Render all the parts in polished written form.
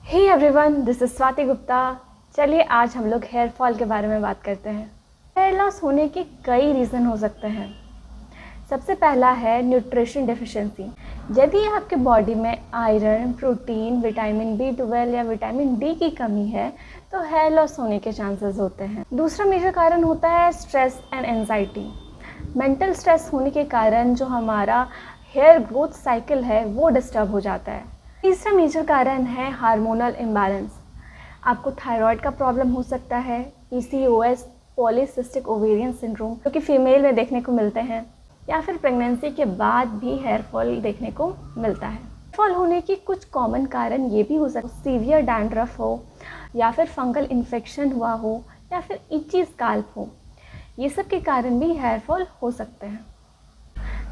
Hey everyone, this is Swati Gupta. चलिए आज हम लोग हेयर फॉल के बारे में बात करते हैं। हेयर लॉस होने के कई रीज़न हो सकते हैं। सबसे पहला है न्यूट्रिशन डेफिशिएंसी। यदि आपके बॉडी में आयरन, प्रोटीन, विटामिन B12 या विटामिन D की कमी है तो हेयर लॉस होने के चांसेस होते हैं। दूसरा मेजर कारण होता है stress and anxiety. Mental stress होने के कारण जो हमारा हेयर ग्रोथ साइकिल है वो डिस्टर्ब हो जाता है। तीसरा मेजर कारण है हार्मोनल इम्बैलेंस। आपको थायराइड का प्रॉब्लम हो सकता है, PCOS, पॉलीसिस्टिक ओवेरियन सिंड्रोम, जो कि फीमेल में देखने को मिलते हैं, या फिर प्रेगनेंसी के बाद भी हेयर फॉल देखने को मिलता है। फॉल होने के कुछ कॉमन कारण ये भी हो सकते हैं, सीवियर डैंड्रफ हो, या फिर फंगल इन्फेक्शन हुआ हो, या फिर इची स्काल्प हो। ये सब के कारण भी हेयर फॉल हो सकते हैं।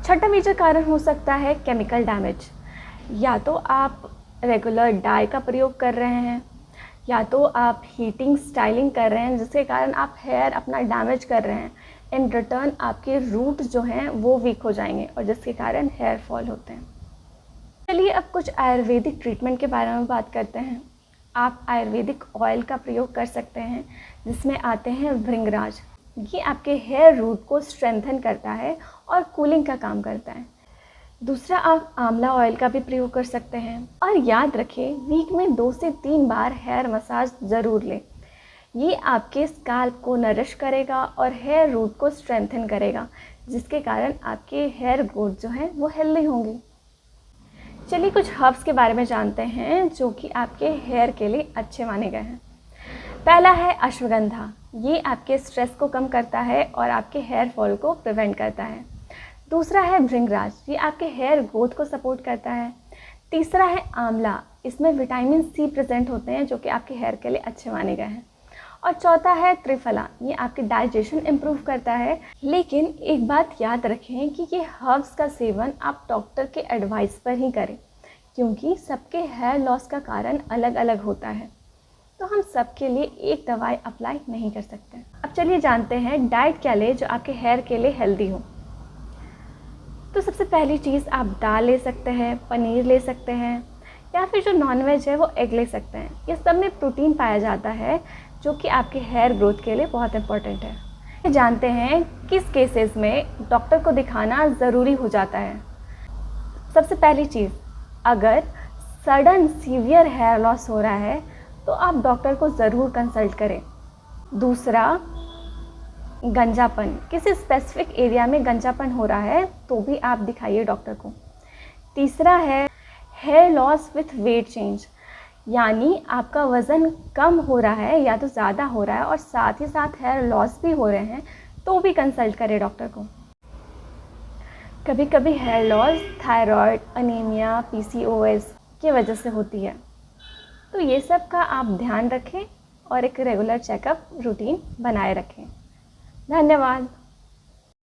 छठा मेजर कारण हो सकता है केमिकल डैमेज। या तो आप रेगुलर डाई का प्रयोग कर रहे हैं, या तो आप हीटिंग स्टाइलिंग कर रहे हैं, जिसके कारण आप हेयर अपना डैमेज कर रहे हैं। इन रिटर्न आपके रूट जो हैं वो वीक हो जाएंगे और जिसके कारण हेयर फॉल होते हैं। चलिए अब कुछ आयुर्वेदिक ट्रीटमेंट के बारे में बात करते हैं। आप आयुर्वेदिक ऑयल का प्रयोग कर सकते हैं, जिसमें आते हैं भृंगराज। ये आपके हेयर रूट को स्ट्रेंथन करता है और कूलिंग का काम करता है। दूसरा, आप आंवला ऑयल का भी प्रयोग कर सकते हैं। और याद रखें, वीक में 2 से 3 बार हेयर मसाज ज़रूर लें। ये आपके स्काल्प को नरिश करेगा और हेयर रूट को स्ट्रेंथन करेगा, जिसके कारण आपके हेयर ग्रोथ जो है वो हेल्दी होंगी। चलिए कुछ हर्ब्स के बारे में जानते हैं जो कि आपके हेयर के लिए अच्छे माने गए हैं। पहला है अश्वगंधा। ये आपके स्ट्रेस को कम करता है और आपके हेयर फॉल को प्रिवेंट करता है। दूसरा है भृंगराज। ये आपके हेयर ग्रोथ को सपोर्ट करता है। तीसरा है आंवला। इसमें विटामिन C प्रेजेंट होते हैं जो कि आपके हेयर के लिए अच्छे माने गए हैं। और चौथा है त्रिफला। ये आपके डाइजेशन इम्प्रूव करता है। लेकिन एक बात याद रखें कि ये हर्ब्स का सेवन आप डॉक्टर के एडवाइस पर ही करें, क्योंकि सबके हेयर लॉस का कारण अलग अलग होता है, तो हम सबके लिए एक दवाई अप्लाई नहीं कर सकते। अब चलिए जानते हैं डाइट क्या लें जो आपके हेयर के लिए हेल्दी हो। तो सबसे पहली चीज़, आप दाल ले सकते हैं, पनीर ले सकते हैं, या फिर जो नॉनवेज है वो एग ले सकते हैं। ये सब में प्रोटीन पाया जाता है जो कि आपके हेयर ग्रोथ के लिए बहुत इंपॉर्टेंट है। जानते हैं किस केसेस में डॉक्टर को दिखाना ज़रूरी हो जाता है। सबसे पहली चीज़, अगर सडन सीवियर हेयर लॉस हो रहा है तो आप डॉक्टर को ज़रूर कंसल्ट करें। दूसरा, गंजापन, किसी स्पेसिफिक एरिया में गंजापन हो रहा है तो भी आप दिखाइए डॉक्टर को। तीसरा है hair loss with weight change, यानी आपका वज़न कम हो रहा है या तो ज़्यादा हो रहा है और साथ ही साथ हेयर लॉस भी हो रहे हैं, तो भी कंसल्ट करें डॉक्टर को। कभी कभी hair loss thyroid, anaemia, PCOS की वजह से होती है, तो ये सब का आप ध्यान रखें और एक रेगुलर चेकअप रूटीन बनाए रखें। धन्यवाद।